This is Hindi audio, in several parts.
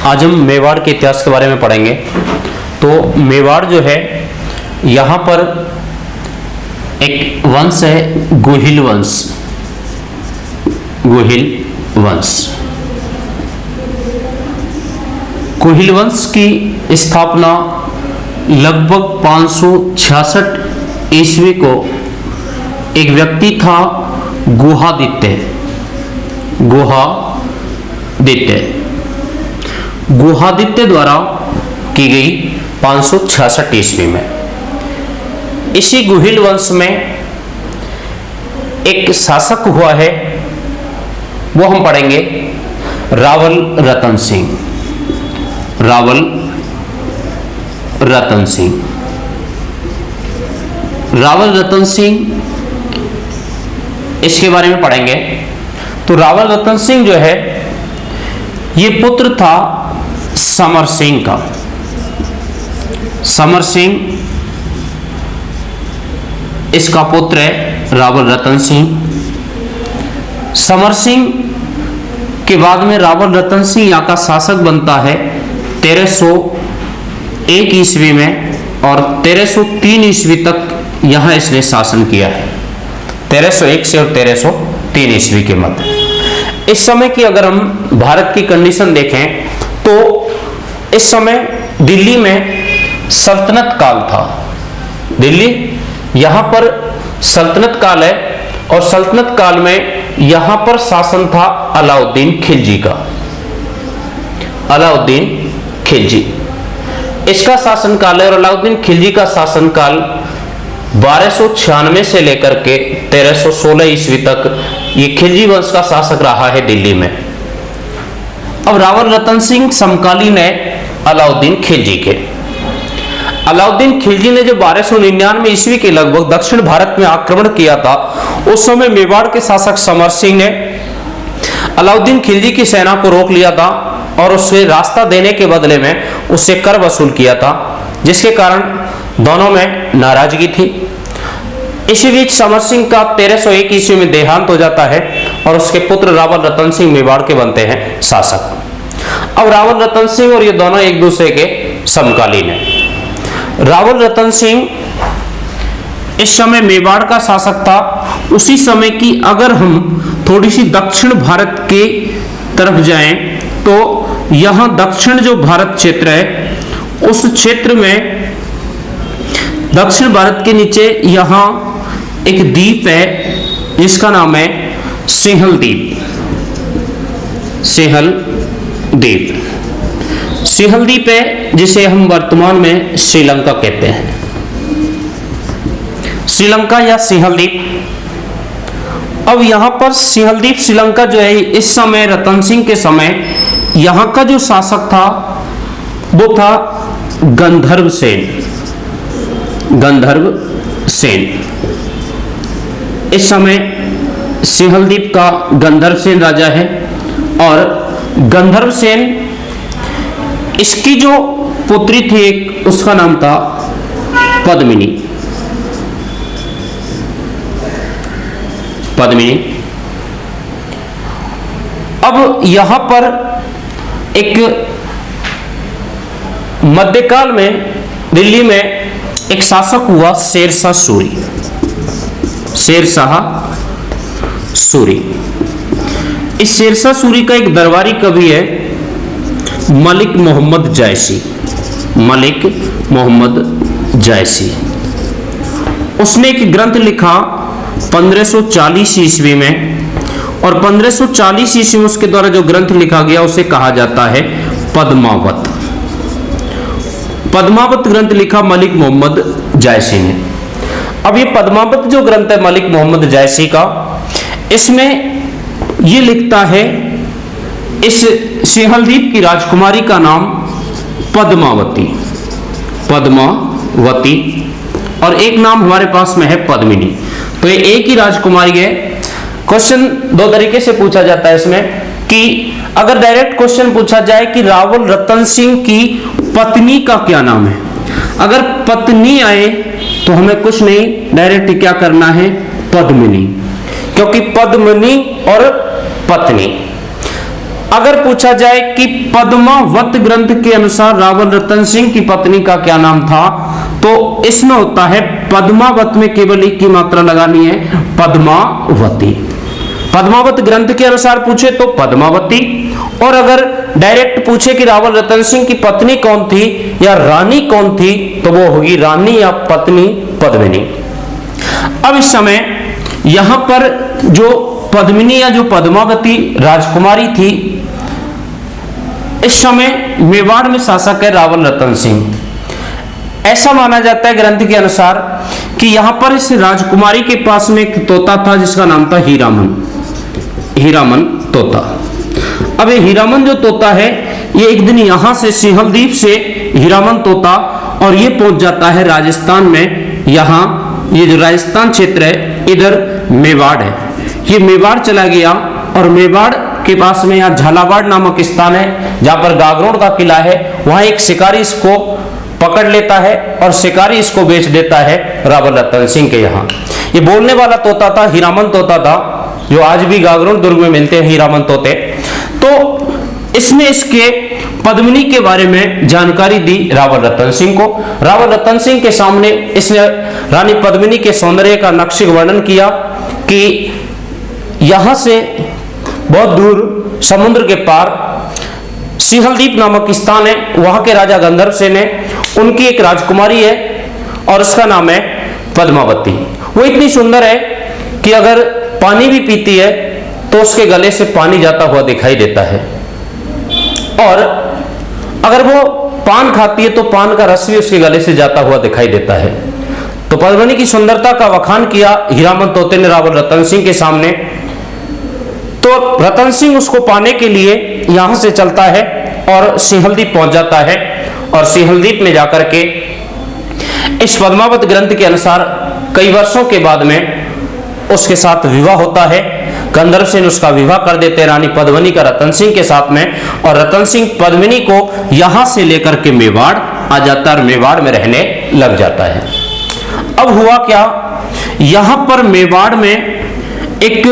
आज हम मेवाड़ के इतिहास के बारे में पढ़ेंगे। तो मेवाड़ जो है, यहाँ पर एक वंश है गोहिल वंश। गोहिल वंश, गोहिल वंश की स्थापना लगभग 566 ईस्वी को एक व्यक्ति था गुहादित्य। गुहादित्य द्वारा की गई 566 ईस्वी में। इसी गुहिल वंश में एक शासक हुआ है, वो हम पढ़ेंगे रावल रतन सिंह। रावल रतन सिंह, रावल रतन सिंह, इसके बारे में पढ़ेंगे। तो रावल रतन सिंह जो है, ये पुत्र था समर सिंह का। समर सिंह इसका पुत्र है रावल रतन सिंह। समर सिंह के बाद में रावल रतन सिंह यहाँ का शासक बनता है 1301 ईस्वी में, और 1303 ईस्वी तक यहाँ इसने शासन किया है। 1301 से और 1303 ईस्वी के मध्य। इस समय की अगर हम भारत की कंडीशन देखें तो इस समय दिल्ली में सल्तनत काल था। दिल्ली यहाँ पर सल्तनत काल है, और सल्तनत काल में यहाँ पर शासन था अलाउद्दीन खिलजी का। अलाउद्दीन खिलजी, इसका शासन काल है। और अलाउद्दीन खिलजी का शासन काल 1296 से लेकर के 1316 ईस्वी तक ये खिलजी वंश का शासक रहा है दिल्ली में। अब रावल रतन सिंह समकालीन है अलाउद्दीन खिलजी के। अलाउद्दीन खिलजी ने जो 1299 ईस्वी के लगभग दक्षिण भारत में आक्रमण किया था, उस समय मेवाड़ के शासक समर सिंह ने अलाउद्दीन खिलजी की सेना को रोक लिया था और उसे रास्ता देने के बदले में उससे कर वसूल किया था, जिसके कारण दोनों में नाराजगी थी। इसी बीच समर सिंह का 1301 ईस्वी में देहांत हो जाता है और उसके पुत्र रावल रतन सिंह मेवाड़ के बनते हैं शासक। अब रावल रतन सिंह और ये दोनों एक दूसरे के समकालीन हैं। रावल रतन सिंह इस समय मेवाड़ का शासक था। उसी समय की अगर हम थोड़ी सी दक्षिण भारत के तरफ जाएं तो यहां दक्षिण जो भारत क्षेत्र है, उस क्षेत्र में दक्षिण भारत के नीचे यहां एक द्वीप है जिसका नाम है सिंहल द्वीप। सिंहल द्वीप, सिंहल द्वीप है जिसे हम वर्तमान में श्रीलंका कहते हैं। श्रीलंका या सिंहल द्वीप। अब यहां पर सिंहल द्वीप श्रीलंका जो है, इस समय रतन सिंह के समय यहां का जो शासक था वो था गंधर्व सेन। गंधर्व सेन इस समय सिंहल द्वीप का गंधर्व सेन राजा है। और गंधर्व सेन, इसकी जो पुत्री थी एक, उसका नाम था पद्मिनी। पद्मिनी। अब यहां पर एक मध्यकाल में दिल्ली में एक शासक हुआ शेरशाह सूरी। शेरशाह सूरी, इस शेरशाह सूरी का एक दरबारी कवि है मलिक मोहम्मद जायसी। मलिक मोहम्मद जायसी, उसने एक ग्रंथ लिखा 1540 ईस्वी में, और 1540 ईस्वी में उसके द्वारा जो ग्रंथ लिखा गया उसे कहा जाता है पद्मावत। पद्मावत ग्रंथ लिखा मलिक मोहम्मद जायसी ने। अब ये पद्मावत जो ग्रंथ है मलिक मोहम्मद जायसी का, इसमें ये लिखता है इस सिंहल द्वीप की राजकुमारी का नाम पद्मावती। पद्मावती, और एक नाम हमारे पास में है पद्मिनी। तो ये एक ही राजकुमारी है। क्वेश्चन दो तरीके से पूछा जाता है इसमें, कि अगर डायरेक्ट क्वेश्चन पूछा जाए कि रावल रतन सिंह की पत्नी का क्या नाम है, अगर पत्नी आए तो हमें कुछ नहीं, डायरेक्ट क्या करना है, पद्मिनी, क्योंकि पद्मिनी और पत्नी। अगर पूछा जाए कि पद्मावत ग्रंथ के अनुसार रावल रतन सिंह की पत्नी का क्या नाम था, तो इसमें होता है पद्मावत में केवल एक की मात्रा लगानी है, पद्मावती। पद्मावत ग्रंथ के अनुसार पूछे तो पद्मावती, और अगर डायरेक्ट पूछे कि रावल रतन सिंह की पत्नी कौन थी या रानी कौन थी, तो वो होगी रानी या पत्नी पद्मिनी। अब इस समय यहां पर जो पद्मिनी या जो पद्मावती राजकुमारी थी, इस समय मेवाड़ में शासक है रावल रतन सिंह। ऐसा माना जाता है ग्रंथ के अनुसार कि यहां पर इस राजकुमारी के पास में एक तोता था जिसका नाम था हीरामन, हीरामन तोता। अब ये हीरामन जो तोता है, ये एक दिन यहां से सिंहलदीप से हीरामन तोता और ये पहुंच जाता है राजस्थान में। यहां ये जो राजस्थान क्षेत्र है, इधर मेवाड़ है, ये मेवाड़ चला गया और मेवाड़ के पास में यहाँ झालावाड़ नामक स्थान है जहां पर गागरोड का किला है। वहां एक शिकारी इसको पकड़ लेता है और शिकारी इसको बेच देता है रावल रतन सिंह के यहाँ। ये बोलने वाला तोता था, हीरामन तोता था, जो आज भी गागरोड दुर्ग में मिलते हैं हीरामन तोते। तो इसने इसके पद्मिनी के बारे में जानकारी दी रावल रतन सिंह को। रावल रतन सिंह के सामने इसने रानी पद्मिनी के सौंदर्य का नक्शे वर्णन किया कि यहां से बहुत दूर समुद्र के पार सिंहलदीप नामक स्थान है, वहां के राजा गंधर्व सेन है, उनकी एक राजकुमारी है और उसका नाम है पद्मावती। वो इतनी सुंदर है कि अगर पानी भी पीती है तो उसके गले से पानी जाता हुआ दिखाई देता है, और अगर वो पान खाती है तो पान का रस भी उसके गले से जाता हुआ दिखाई देता है। तो पद्मिनी की सुंदरता का वखान किया हीरामन तोते ने रावल रतन सिंह के सामने। तो रतन सिंह उसको पाने के लिए यहां से चलता है और सिंहलदीप पहुंच जाता है, और सिंहलदीप में जाकर के इस पद्मावत ग्रंथ के अनुसार कई वर्षों के बाद में उसके साथ विवाह होता है। गंधर्व सेन उसका विवाह कर देते हैं रानी पद्मिनी का रतन सिंह के साथ में, और रतन सिंह पद्मिनी को यहां से लेकर के मेवाड़ आ जाता है और मेवाड़ में रहने लग जाता है। अब हुआ क्या, यहां पर मेवाड़ में एक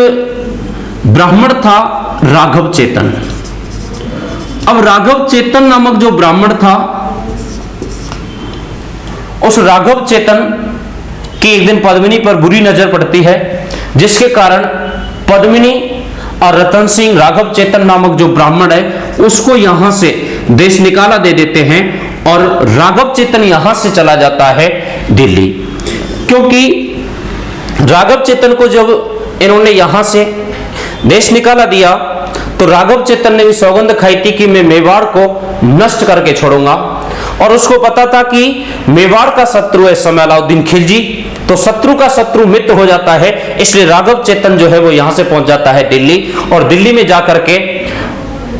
ब्राह्मण था राघव चेतन। अब राघव चेतन नामक जो ब्राह्मण था, उस राघव चेतन की एक दिन पद्मिनी पर बुरी नजर पड़ती है, जिसके कारण पद्मिनी और रतन सिंह राघव चेतन नामक जो ब्राह्मण है उसको यहां से देश निकाला दे देते हैं, और राघव चेतन यहां से चला जाता है दिल्ली। क्योंकि राघव चेतन को जब इन्होंने यहां से देश निकाला दिया तो राघव चेतन ने भी सौगंध खाई थी कि मैं मेवाड़ को नष्ट करके छोड़ूंगा, और उसको पता था कि मेवाड़ का शत्रु है समय अलाउद्दीन खिलजी, तो शत्रु का शत्रु मित्र हो जाता है। इसलिए राघव चेतन जो है वो यहां से पहुंच जाता है दिल्ली, और दिल्ली में जाकर के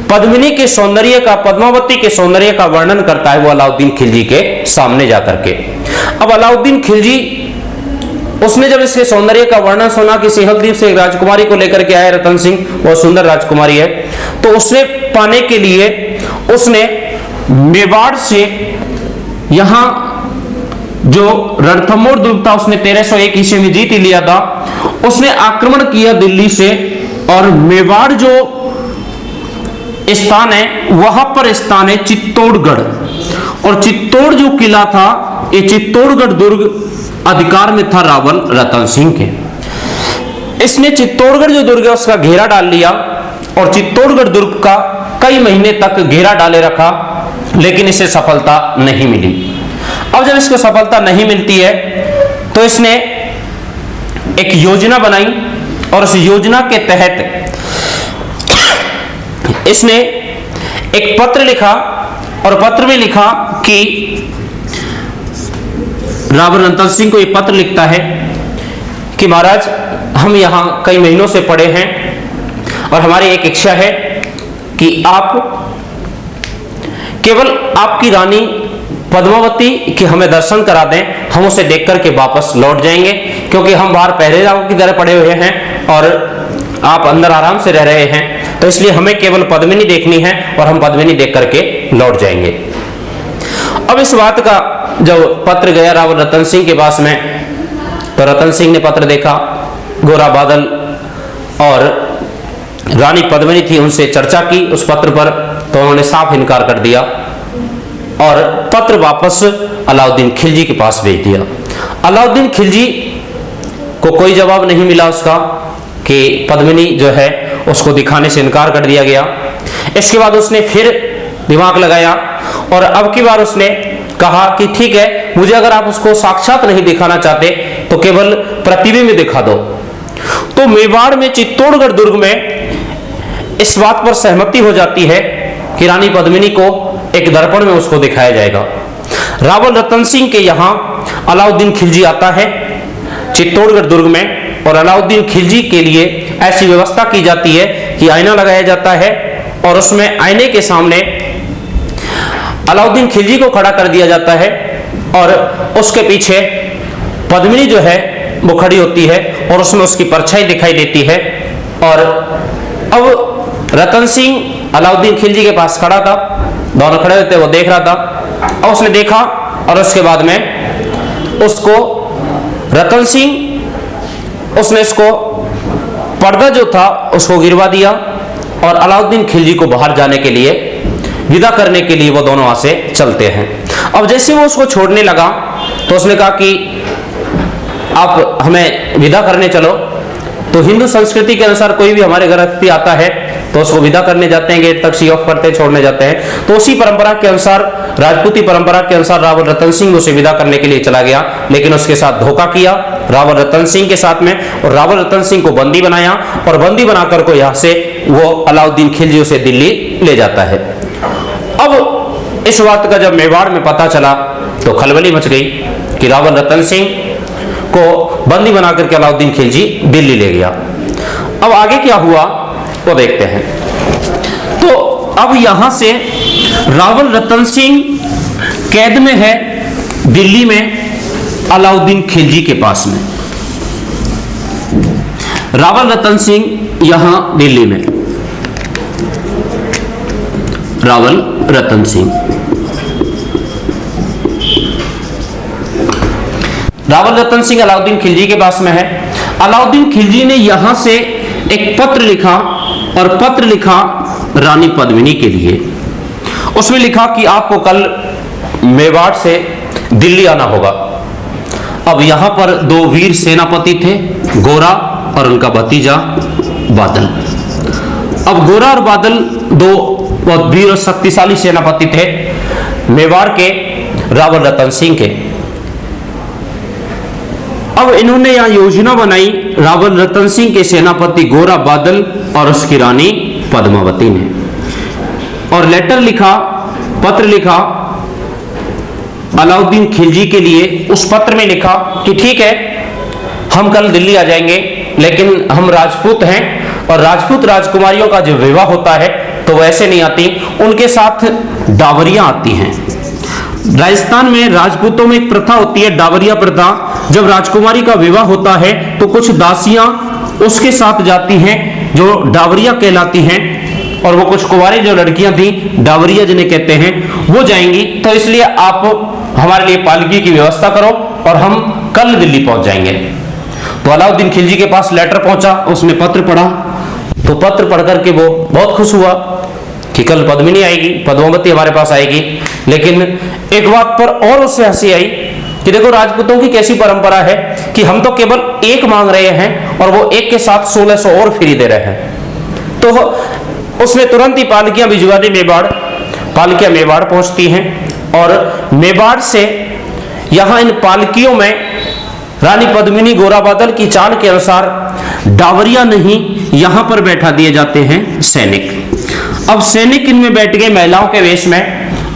पद्मिनी के सौंदर्य का, पद्मावती के सौंदर्य का वर्णन करता है वो अलाउद्दीन खिलजी के सामने जाकर के। अब अलाउद्दीन खिलजी, उसने जब इसके सौंदर्य का वर्णन सुना कि सिंहलदीप से एक राजकुमारी को लेकर के आए रतन सिंह, वो सुंदर राजकुमारी है, तो उसने पाने के लिए उसने मेवाड़ से यहां जो रणथंभौर दुर्ग था उसने 1301 ईस्वी में जीत लिया था। उसने आक्रमण किया दिल्ली से, और मेवाड़ जो स्थान है वहां पर स्थान है चित्तौड़गढ़, और चित्तौड़ जो किला था, ये चित्तौड़गढ़ दुर्ग अधिकार में था रावल रतन सिंह के। इसने चित्तौड़गढ़ जो दुर्ग है उसका घेरा डाल लिया, और चित्तौड़गढ़ दुर्ग का कई महीने तक घेरा डाले रखा, लेकिन इसे सफलता नहीं मिली। अब जब इसको सफलता नहीं मिलती है तो इसने एक योजना बनाई, और उस योजना के तहत इसने एक पत्र लिखा, और पत्र में लिखा कि रावल रतन सिंह को यह पत्र लिखता है कि महाराज, हम यहां कई महीनों से पड़े हैं और हमारी एक इच्छा है कि आप केवल आपकी रानी पद्मावती के हमें दर्शन करा दें, हम उसे देख करके वापस लौट जाएंगे, क्योंकि हम बाहर पहरेदारों की तरह पड़े हुए हैं और आप अंदर आराम से रह रहे हैं, तो इसलिए हमें केवल पद्मिनी देखनी है और हम पद्मिनी देख करके लौट जाएंगे। अब इस बात का जब पत्र गया रावल रतन सिंह के पास में, तो रतन सिंह ने पत्र देखा, गोरा बादल और रानी पद्मिनी थी उनसे चर्चा की उस पत्र पर, तो उन्होंने साफ इनकार कर दिया और पत्र वापस अलाउद्दीन खिलजी के पास भेज दिया। अलाउद्दीन खिलजी को कोई जवाब नहीं मिला उसका कि पद्मिनी जो है उसको दिखाने से इनकार कर दिया गया। इसके बाद उसने फिर दिमाग लगाया और अब की बार उसने कहा कि ठीक है, मुझे अगर आप उसको साक्षात नहीं दिखाना चाहते तो केवल प्रतिबिंब दिखा दो। तो मेवाड़ में चित्तौड़गढ़ दुर्ग में इस बात पर सहमति हो जाती है कि रानी पद्मिनी को एक दर्पण में उसको दिखाया जाएगा। रावल रतन सिंह के यहां अलाउद्दीन खिलजी आता है चित्तौड़गढ़ दुर्ग में, और अलाउद्दीन खिलजी के लिए ऐसी व्यवस्था की जाती है कि आईना लगाया जाता है और उसमें आईने के सामने अलाउद्दीन खिलजी को खड़ा कर दिया जाता है और उसके पीछे पद्मिनी जो है वो खड़ी होती है और उसमें उसकी परछाई दिखाई देती है। और अब रतन सिंह अलाउद्दीन खिलजी के पास खड़ा था, दोनों खड़े होते वो देख रहा था और उसने देखा और उसके बाद में उसको रतन सिंह उसने इसको पर्दा जो था उसको गिरवा दिया और अलाउद्दीन खिलजी को बाहर जाने के लिए विदा करने के लिए वो दोनों वहां से चलते हैं। अब जैसे वो उसको छोड़ने लगा तो उसने कहा कि आप हमें विदा करने चलो। तो हिंदू संस्कृति के अनुसार कोई भी हमारे घर अतिथि आता है तो उसको विदा करने जाते हैं, गेट तक सी ऑफ करते हैं, छोड़ने जाते हैं। तो उसी परंपरा के अनुसार, राजपूती परंपरा के अनुसार रावल रतन सिंह उसे विदा करने के लिए चला गया, लेकिन उसके साथ धोखा किया रावल रतन सिंह के साथ में, और रावल रतन सिंह को बंदी बनाया और बंदी बनाकर को यहां से वो अलाउद्दीन खिलजी उसे दिल्ली ले जाता है। अब इस बात का जब मेवाड़ में पता चला तो खलबली मच गई कि रावल रतन सिंह को बंदी बनाकर के अलाउद्दीन खिलजी दिल्ली ले गया। अब आगे क्या हुआ वो देखते हैं। तो अब यहां से रावल रतन सिंह कैद में है दिल्ली में अलाउद्दीन खिलजी के पास में। रावल रतन सिंह यहां दिल्ली में, रावल रतन सिंह, रावल रतन सिंह अलाउद्दीन खिलजी के पास में है। अलाउद्दीन खिलजी ने यहां से एक पत्र लिखा और पत्र लिखा रानी पद्मिनी के लिए। उसमें लिखा कि आपको कल मेवाड़ से दिल्ली आना होगा। अब यहां पर दो वीर सेनापति थे, गोरा और उनका भतीजा बादल। अब गोरा और बादल दो बहुत वीर और शक्तिशाली सेनापति थे मेवाड़ के रावल रतन सिंह के। अब इन्होंने यहां योजना बनाई रावल रतन सिंह के सेनापति गोरा बादल और उसकी रानी पद्मावती ने, और लेटर लिखा, पत्र लिखा अलाउद्दीन खिलजी के लिए। उस पत्र में लिखा कि ठीक है, हम कल दिल्ली आ जाएंगे, लेकिन हम राजपूत हैं और राजपूत राजकुमारियों का जो विवाह होता है तो वैसे नहीं आती, उनके साथ डावरियां आती हैं। राजस्थान में राजपूतों में एक प्रथा होती है, डावरिया प्रथा। जब राजकुमारी का विवाह होता है तो कुछ दासियां उसके साथ जाती हैं जो डावरिया कहलाती हैं, और वो कुछ कुंवारी जो लड़कियां थी, डावरिया जिन्हें कहते हैं, वो जाएंगी। तो इसलिए आप हमारे लिए पालकी की व्यवस्था करो और हम कल दिल्ली पहुंच जाएंगे। तो अलाउद्दीन खिलजी के पास लेटर पहुंचा, उसने पत्र पढ़ा, तो पत्र पढ़ करके वो बहुत खुश हुआ कि कल पद्मिनी आएगी, पद्मावती हमारे पास आएगी। लेकिन एक बात पर और उससे हंसी आई कि देखो राजपूतों की कैसी परंपरा है कि हम तो केवल एक मांग रहे हैं और वो एक के साथ 1600 और फ्री दे रहे हैं। तो उसने तुरंत ही पालकियां भिजवा दी मेवाड़। पालकियां मेवाड़ पहुंचती हैं और मेवाड़ से यहां इन पालकियों में रानी पद्मिनी गोरा बादल की चाल के अनुसार डावरिया नहीं, यहां पर बैठा दिए जाते हैं सैनिक। अब सैनिक इनमें बैठ गए महिलाओं के वेश में,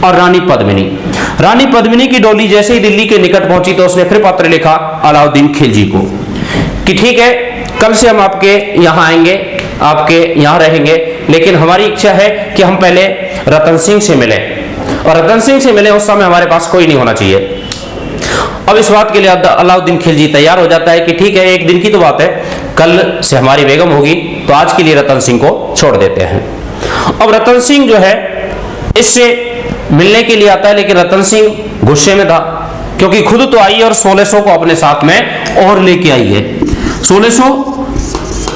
और रानी पद्मिनी की डोली जैसे ही दिल्ली के निकट पहुंची तो उसने फिर पत्र लिखा अलाउद्दीन खिलजी को कि ठीक है, कल से हम आपके यहां आएंगे, आपके यहां रहेंगे, लेकिन हमारी इच्छा है कि हम पहले रतन सिंह से मिलें, और रतन सिंह से मिलें उस समय हमारे पास कोई नहीं होना चाहिए। अब इस बात के लिए अलाउद्दीन खिलजी तैयार हो जाता है कि ठीक है, एक दिन की तो बात है, कल से हमारी बेगम होगी, तो आज के लिए रतन सिंह को छोड़ देते हैं। अब रतन सिंह जो है इससे मिलने के लिए आता है, लेकिन रतन सिंह गुस्से में था क्योंकि खुद तो आई है और 1600 को अपने साथ में और लेके आई है। 1600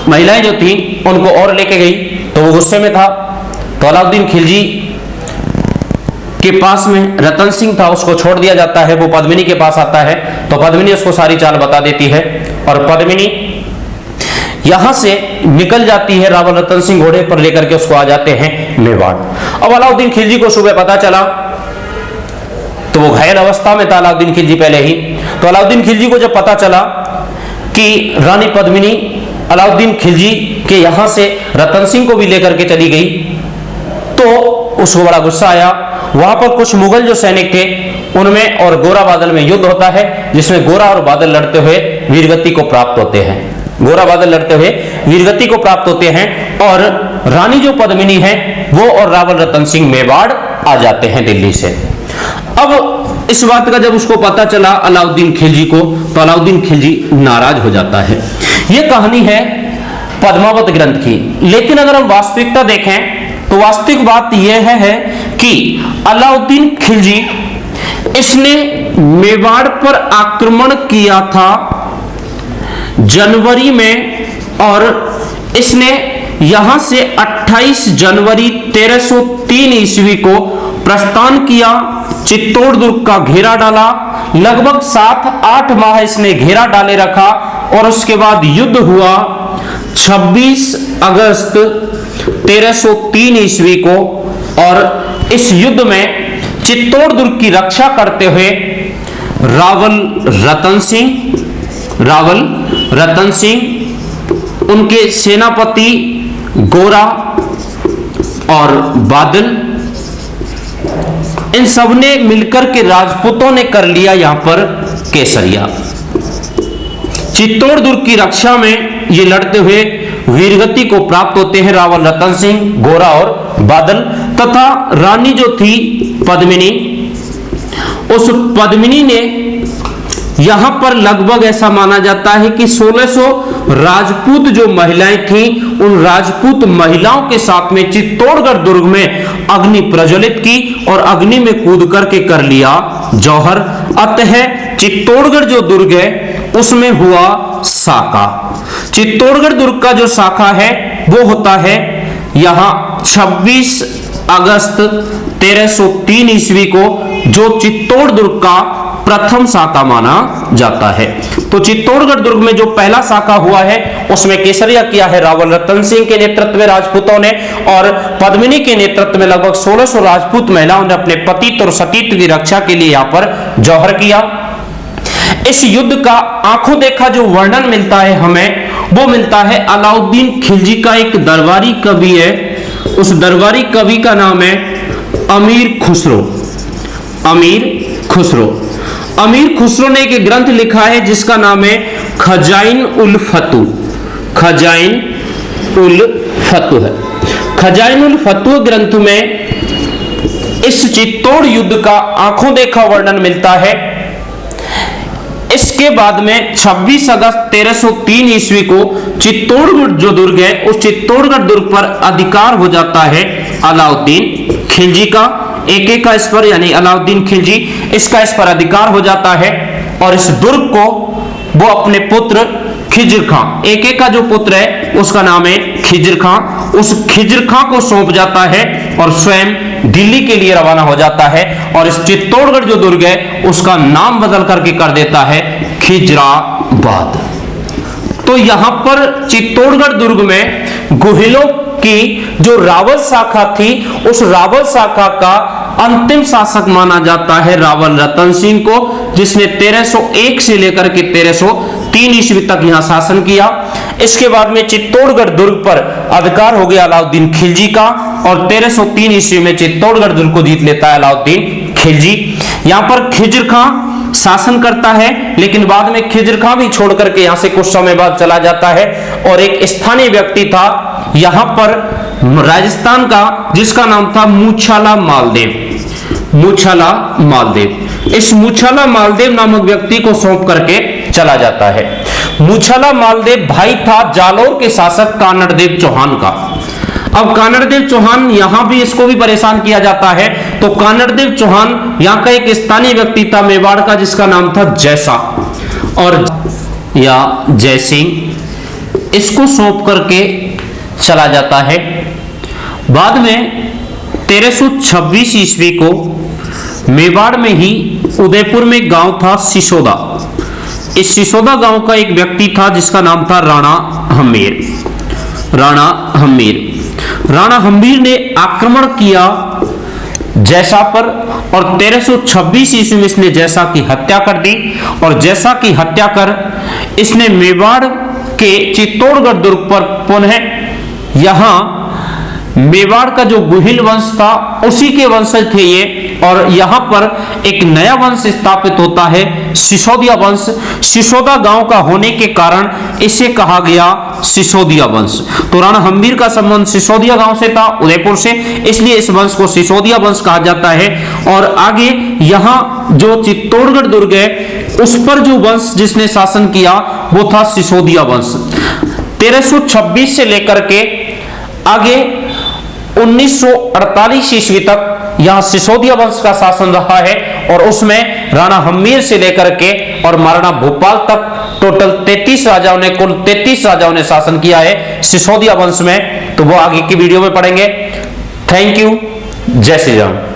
महिलाएं जो थी उनको और लेके गई, तो वो गुस्से में था। तो अलाउद्दीन खिलजी के पास में रतन सिंह था, उसको छोड़ दिया जाता है। वो पद्मिनी के पास आता है, तो पद्मिनी उसको सारी चाल बता देती है और पद्मिनी यहां से निकल जाती है। रावल रतन सिंह घोड़े पर लेकर के उसको आ जाते हैं मेवाड़। अब अलाउद्दीन खिलजी को सुबह पता चला, तो वो घायल अवस्था में था अलाउद्दीन खिलजी पहले ही। तो अलाउद्दीन खिलजी को जब पता चला कि रानी पद्मिनी अलाउद्दीन खिलजी के यहां से रतन सिंह को भी लेकर के चली गई, तो उसको बड़ा गुस्सा आया। वहां पर कुछ मुगल जो सैनिक थे उनमें और गोरा बादल में युद्ध होता है, जिसमें गोरा और बादल लड़ते हुए वीरगति को प्राप्त होते हैं। गोरा बादल लड़ते हुए वीरगति को प्राप्त होते हैं और रानी जो पद्मिनी है वो और रावल रतन सिंह मेवाड़ आ जाते हैं दिल्ली से। अब इस बात का जब उसको पता चला अलाउद्दीन खिलजी को, तो अलाउद्दीन खिलजी नाराज हो जाता है। यह कहानी है पद्मावत ग्रंथ की, लेकिन अगर हम वास्तविकता देखें तो वास्तविक बात यह है कि अलाउद्दीन खिलजी इसने मेवाड़ पर आक्रमण किया था जनवरी में, और इसने यहां से 28 जनवरी 1303 ईस्वी को प्रस्थान किया, चित्तौड़ दुर्ग का घेरा डाला। लगभग 7-8 माह इसने घेरा डाले रखा और उसके बाद युद्ध हुआ 26 अगस्त 1303 ईस्वी को। और इस युद्ध में चित्तौड़ दुर्ग की रक्षा करते हुए रावल रतन सिंह, उनके सेनापति गोरा और बादल, इन सबने मिलकर के राजपूतों ने कर लिया यहां पर केसरिया। चित्तौड़ दुर्ग की रक्षा में ये लड़ते हुए वीरगति को प्राप्त होते हैं रावल रतन सिंह, गोरा और बादल, तथा रानी जो थी पद्मिनी, उस पद्मिनी ने यहां पर लगभग ऐसा माना जाता है कि 1600 राजपूत जो महिलाएं थीं, उन राजपूत महिलाओं के साथ में चित्तौड़गढ़ दुर्ग में अग्नि प्रज्वलित की और अग्नि में कूद करके कर लिया जौहर। अतः चित्तौड़गढ़ जो दुर्ग है उसमें हुआ साका। चित्तौड़गढ़ दुर्ग का जो शाखा है वो होता है यहां 26 अगस्त 1303 ईस्वी को, जो चित्तौड़ दुर्ग का प्रथम शाखा माना जाता है। तो चित्तौड़गढ़ दुर्ग में जो पहला शाखा हुआ है उसमें केसरिया किया है रावल रतन सिंह के नेतृत्व में राजपूतों ने, और पद्मिनी के नेतृत्व में लगभग 1600 राजपूत महिलाओं ने अपने पतित्व और सतीत्व की रक्षा के लिए यहां पर जौहर किया। इस युद्ध का आंखों देखा जो वर्णन मिलता है हमें, वो मिलता है अलाउद्दीन खिलजी का एक दरबारी कवि है, उस दरबारी कवि का नाम है अमीर खुसरो। अमीर खुसरो ने एक ग्रंथ लिखा है जिसका नाम है खजाइन उल फतू है। खजाइन उल फतू ग्रंथ में इस चित्तौड़ युद्ध का आंखों देखा वर्णन मिलता है। इसके बाद में 26 अगस्त 1303 ईस्वी को चित्तौड़गढ़ जो दुर्ग है उस चित्तौड़गढ़ दुर्ग पर अधिकार हो जाता है अलाउद्दीन खिलजी का। एके का इस पर, यानी अलाउद्दीन खिलजी, इसका इस पर अधिकार हो जाता है और इस दुर्ग को वो अपने पुत्र खिज्र खां, एके का जो पुत्र है उसका नाम है खिज्र खां, उस खिज्र खां को सौंप जाता है और स्वयं दिल्ली के लिए रवाना हो जाता है और इस चित्तौड़गढ़ जो दुर्ग है उसका नाम बदल करके कर देता है खिजराबाद। तो यहां पर चित्तौड़गढ़ दुर्ग में गोहिलों की जो रावल शाखा थी, उस रावल शाखा का अंतिम शासक माना जाता है रावल रतन सिंह को, जिसने 1301 से लेकर के 1303 ईस्वी तक यहां शासन किया। इसके बाद में चित्तौड़गढ़ दुर्ग पर अधिकार हो गया अलाउद्दीन खिलजी का और 1303 ईस्वी में चित्तौड़गढ़ दुर्ग को जीत लेता है अलाउद्दीन खिलजी। यहां पर खिज्र खां शासन करता है, लेकिन बाद में खिज्र खां भी छोड़ करके यहां से कुछ समय बाद चला जाता है और एक स्थानीय व्यक्ति था यहां पर राजस्थान का, जिसका नाम था मूछाला मालदेव। इस मूछाला मालदेव नामक व्यक्ति को सौंप करके चला जाता है। मूछाला मालदेव भाई था जालौर के शासक कानड़देव चौहान का। अब कानड़देव चौहान यहां भी इसको भी परेशान किया जाता है, तो कानड़देव चौहान यहां का एक स्थानीय व्यक्ति था मेवाड़ का, जिसका नाम था जैसा और या जयसिंह। इसको सौंप करके चला जाता है। बाद में 1326 ईस्वी को मेवाड़ में ही उदयपुर में गांव था सिसोदा। इस सिसोदा गांव का एक व्यक्ति था जिसका नाम था राणा हम्मीर। राणा हम्मीर ने आक्रमण किया जैसा पर और 1326 ईस्वी में इसने जैसा की हत्या कर दी और जैसा की हत्या कर इसने मेवाड़ के चित्तौड़गढ़ दुर्ग पर पुनः यहां मेवाड़ का जो गुहिल वंश था उसी के वंशज थे ये, और यहां पर एक नया वंश स्थापित होता है सिसोदिया वंश। सिसोदा गांव का होने के कारण इसे कहा गया सिसोदिया वंश। तो राणा हम्मीर का संबंध सिसोदिया गांव से था, उदयपुर से, इसलिए इस वंश को सिसोदिया वंश कहा जाता है। और आगे यहां जो चित्तौड़गढ़ दुर्ग है उस पर जो वंश जिसने शासन किया वो था सिसोदिया वंश। 1326 से लेकर के आगे 1948 ईस्वी तक यहां सिसोदिया वंश का शासन रहा है और उसमें राणा हम्मीर से लेकर के और महाराणा भोपाल तक टोटल 33 राजाओं ने, कुल 33 राजाओं ने शासन किया है सिसोदिया वंश में। तो वो आगे की वीडियो में पढ़ेंगे। Thank you. जय श्री राम।